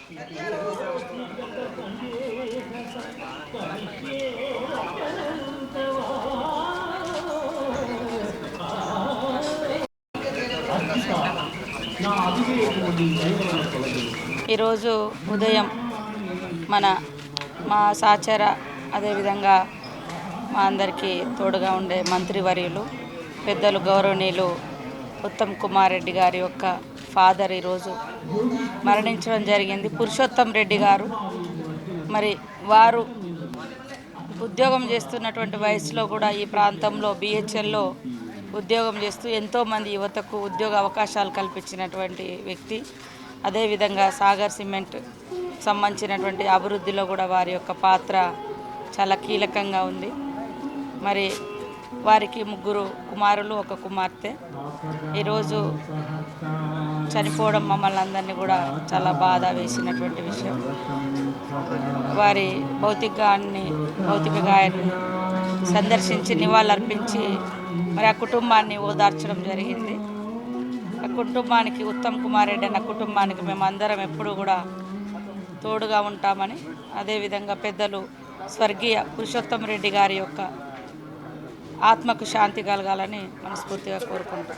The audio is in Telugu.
ఈరోజు ఉదయం మా సహచర అదేవిధంగా మా అందరికీ తోడుగా ఉండే మంత్రివర్యులు పెద్దలు గౌరవనీయులు ఉత్తమ్ కుమార్ రెడ్డి గారి యొక్క ఫాదర్ ఈరోజు మరణించడం జరిగింది. పురుషోత్తం రెడ్డి గారు మరి వారు ఉద్యోగం చేస్తున్నటువంటి వయసులో కూడా ఈ ప్రాంతంలో బిహెచ్ఎల్లో ఉద్యోగం చేస్తూ ఎంతోమంది యువతకు ఉద్యోగ అవకాశాలు కల్పించినటువంటి వ్యక్తి. అదేవిధంగా సాగర్ సిమెంట్ సంబంధించినటువంటి అభివృద్ధిలో కూడా వారి యొక్క పాత్ర చాలా కీలకంగా ఉంది. మరి వారికి 3 కుమారులు 1 కుమార్తె. ఈరోజు చనిపోవడం మమ్మల్ని అందరినీ కూడా చాలా బాధ వేసినటువంటి విషయం. వారి భౌతిక గాయాన్ని సందర్శించి నివాళులర్పించి మరి ఆ కుటుంబాన్ని ఓదార్చడం జరిగింది. ఆ కుటుంబానికి ఉత్తమ్ కుమార్ రెడ్డి అన్న కుటుంబానికి మేమందరం ఎప్పుడూ కూడా తోడుగా ఉంటామని, అదేవిధంగా పెద్దలు స్వర్గీయ పురుషోత్తం రెడ్డి గారి యొక్క ఆత్మకు శాంతి కలగాలని మనస్ఫూర్తిగా కోరుకుంటాం.